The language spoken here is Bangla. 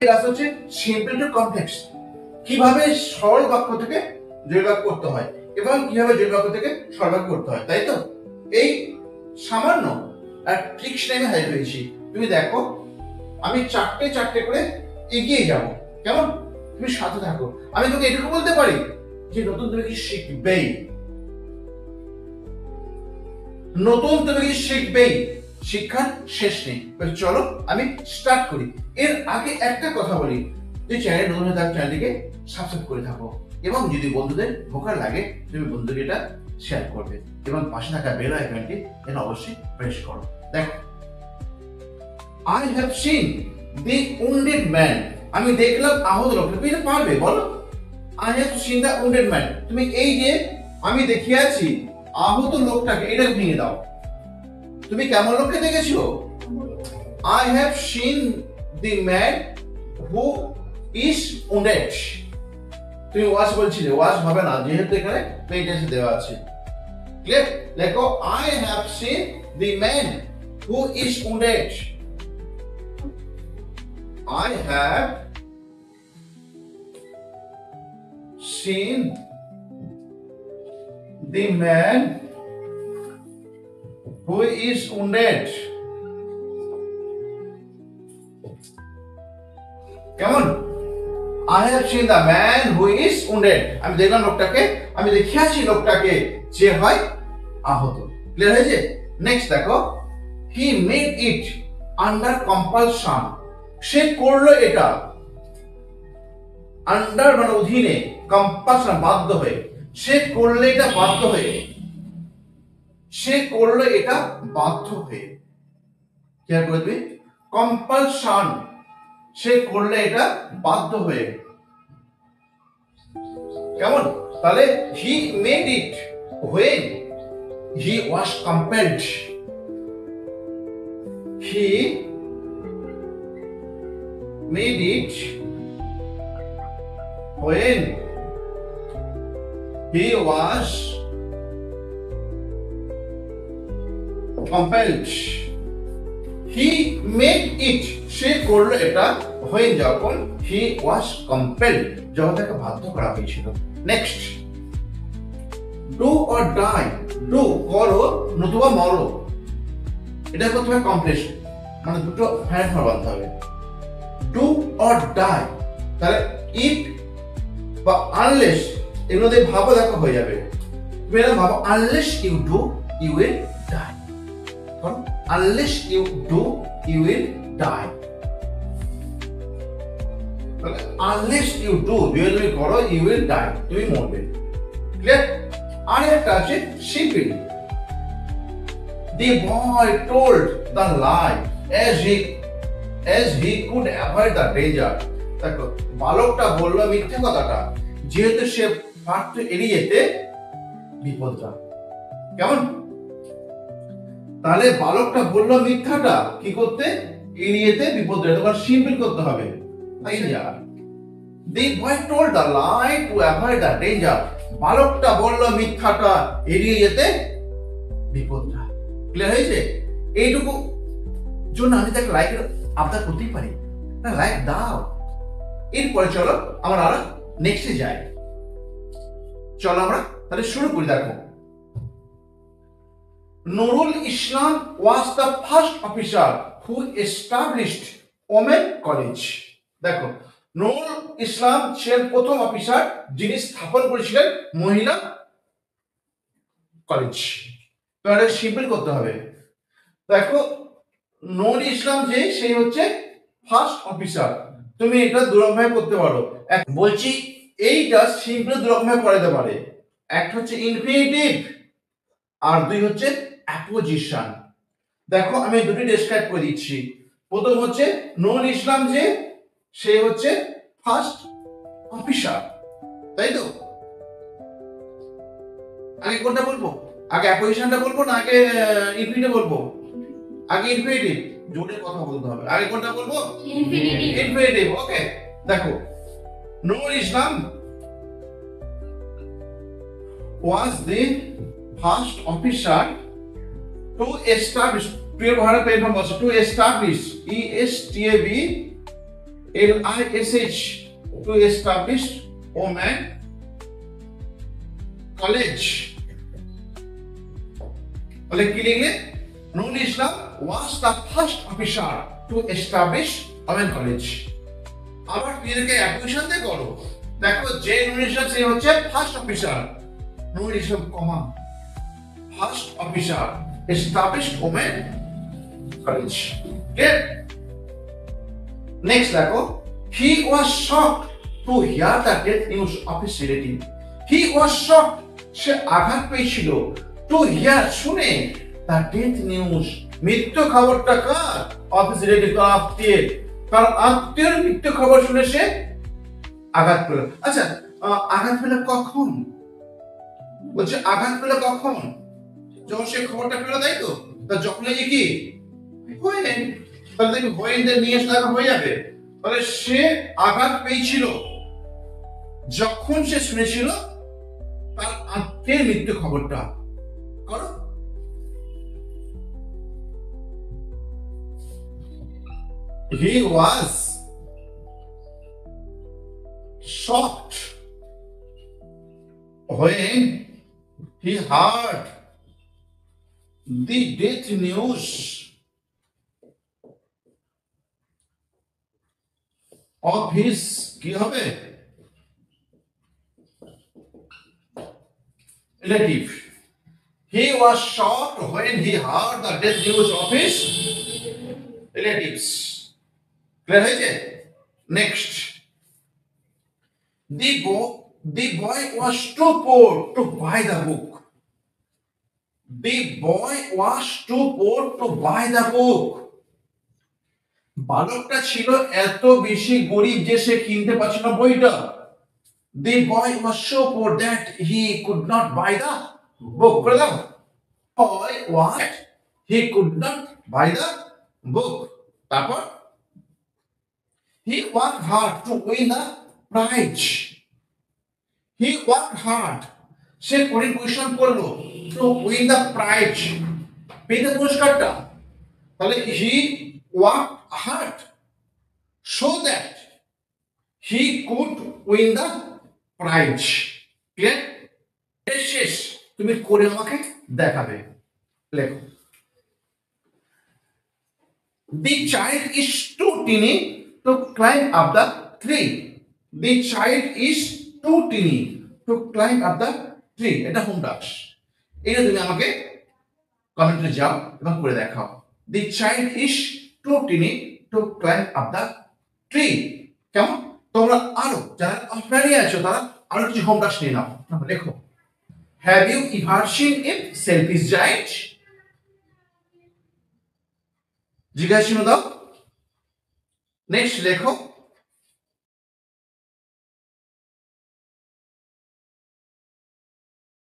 ক্লাস হচ্ছে সিম্পল টু কমপ্লেক্স, কিভাবে সরল বাক্য থেকে জটিল বাক্য করতে হয় এবং কিভাবে জটিল বাক্য থেকে সরল বাক্য করতে হয়, তাই তো? এই সামান্য ট্রিক্স নিয়ে হাজির হয়েছি। তুমি দেখো, আমি চারটে চারটে করে এগিয়ে যাব, কেমন? তুমি সাথে থাকো। আমি তোকে এটুকু বলতে পারি যে নতুন তুমি কি শিখবেই, নতুন তুমি কি শিখবেই, শিক্ষার শেষ নেই। চলো আমি স্টার্ট করি। এর আগে একটা কথা বলি, যে চ্যানেল নতুন হয়ে থাকো চ্যানেলটিকে সাবস্ক্রাইব করে থাকো এবং যদি বন্ধুদের উপকার লাগে তুমি বন্ধুকে এটা শেয়ার করবে এবং পাশে থাকা বেল আইকনটি এটা অবশ্যই প্রেস করো। দেখো, I have seen the wounded man, আমি দেখলাম আহত লোকটা। তুমি এটা পারবে বলো? I have seen the wounded man, তুমি এই যে আমি দেখিয়ে আছি আহত লোকটাকে, এটা ভেঙে দাও। তুমি কেমন লোককে দেখেছো? I have seen the man who is wounded, তুমি ওয়াজ বলছিলে, ওয়াজ হবে না যেহেতু এখানে পেইন্টেন্স দেওয়া আছে। ক্লিয়ার? দেখো, I have seen the man who is wounded, I have seen the man who is wounded, কেমন? I have seen the man who is wounded, আমি দেখলাম লোকটাকে, আমি দেখে আছি লোকটাকে যে হয় আহত। ক্লিয়ার হয়েছে? নেক্সট দেখো, he made it under compulsion, সে করলো এটা আন্ডার মানে অধীনে, কম্পালশন বাধ্য হয়ে, সে করলে এটা বাধ্য হয়ে, সে করলো এটা বাধ্য হয়ে। কি করবে? কম্পালশন, সে করলে এটা বাধ্য হয়ে। কেমন? তাহলে he made it when he was compelled, he made it when he was compelled, he made it, সে করলো এটা when যখন he was compelled, যখন তাকে বাধ্য করা হয়েছিল। Next, do or die, do করো নতুবা মরো, এটা করতে হবে কমপ্লেক্স, মানে দুটো হ্যান্ড বাঁধতে হবে। do or die, তাহলে if বা unless এগুলো দিয়ে ভাবো, দেখো হয়ে যাবে। তুমি এটা ভাবো, unless you do you will die, unless you do you will die, unless you do, তুমি করো, you will die, তুমি মরবে। ক্লিয়ার? আর একটা আছে simple, the boy told the lie as he could avoid the danger, দেখো বালকটা বললো মিথ্যে কথাটা যেহেতু সে পারত এড়িয়ে যেতে বিপদটা। কেমন? তাহলে বালকটা বললো মিথ্যাটা কি করতে? এড়িয়ে যেতে বিপদটা। তোমার সিম্পল করতে হবে। The boy told the lie to avoid the danger, বালকটা বললো মিথ্যাটা এড়িয়ে যেতে বিপদটা। ক্লিয়ার হয়েছে? এইটুকু জন্য আমি তাকে লাইকের আবদার করতেই পারি না, লাইক দাও। এরপরে চলো আমরা আরো নেক্সটে যাই। চলো আমরা তাহলে শুরু করি। দেখো, Nurul Islam was the first officer who established women college, দেখো নুরুল ইসলাম ছিলেন প্রথম অফিসার যিনি স্থাপন করেছিলেন মহিলা কলেজ। তাহলে সিম্পল করতে হবে। দেখো, নুরুল ইসলাম যে সেই হচ্ছে ফার্স্ট অফিসার, তুমি এটা দুরকমভাবে করতে পারো। বলছি এইটা সিম্পল দুরকমভাবে করাতে পারে, একটা হচ্ছে ইনফিনিটিভ আর দুই হচ্ছে অ্যাপোজিশন। দেখো আমি দুটি ডেসক্রাইব করে দিচ্ছি। প্রথম হচ্ছে নুরুল ইসলাম যে সে হচ্ছে ফার্স্ট অফিসার, তাই তো? আগে কোনটা বলবো? আগে অ্যাপোজিশনটা বলবো না আগে ইনফিনিটিভ বলবো? আগে ইনফিনিটিভ, জোরে কথা বলতে হবে। আগে কোনটা বলবো? ইনফিনিটিভ। ওকে, দেখো Nurul Islam was the first officer to establish, to establish, ESTAB LISH to establish women college. তাহলে কি লিখলে? Nurul Islam was the first officer to establish women college. আবার নিজেকে অ্যাকুয়েশন দিয়ে করো। দেখো যে নুরুল ইসলাম সে হচ্ছে first officer, Nurul Islam comma first officer established women college. Clear? Next দেখো, he was shocked to hear the death news of his relative. He was shocked, সে আঘাত পেয়েছিল, to hear শুনে the death news মৃত্যু খবরটা কার? of his relative, তার আত্মীয়ের, তার আত্মীয়ের মৃত্যু খবর শুনে সে আঘাত পেল। আচ্ছা, আঘাত পেল কখন? বলছে আঘাত পেল কখন? যখন সে খবরটা পেল, তাই তো? তা যখন এই কি when, তাহলে দেখি when দের নিয়ে আসলে হয়ে যাবে। তাহলে সে আঘাত পেয়েছিল যখন সে শুনেছিল তার আত্মীয়ের মৃত্যু খবরটা। করো। He was shocked when he heard the death news of his কি হবে relative. He was shocked when he heard the death news of his relatives. Clear হয়েছে? Next, the boy was too poor to buy the book. The boy was too poor to buy the book. বালকটা ছিল এত বেশি গরিব যে সে কিনতে পারছিল না বইটা। The boy was so poor that he could not buy the book. করে দাও। Boy was, he could not buy the book. তারপর he worked hard to win the prize. He worked hard, সে কঠিন পরিশ্রম করলো, to win the prize, পেতে পুরস্কারটা। তাহলে he worked hard so that he could win the prize. Clear? শেষ, তুমি করে আমাকে দেখাবে। লেখো, the child is too teeny to climb up the tree. The child is too teeny to climb up the tree. এটা হোম টাস্ক। এটা তুমি আমাকে কমেন্টে যাও এবং করে দেখাও। The child is too teeny to climb up the tree. কেমন? তোমরা আরো যারা অফলাইনে আছো তারা আরো কিছু হোম টাস্ক নিয়ে নাও। লেখো, have you ever seen a selfish giant? জিজ্ঞাসা দাও। নেক্সট লেখো,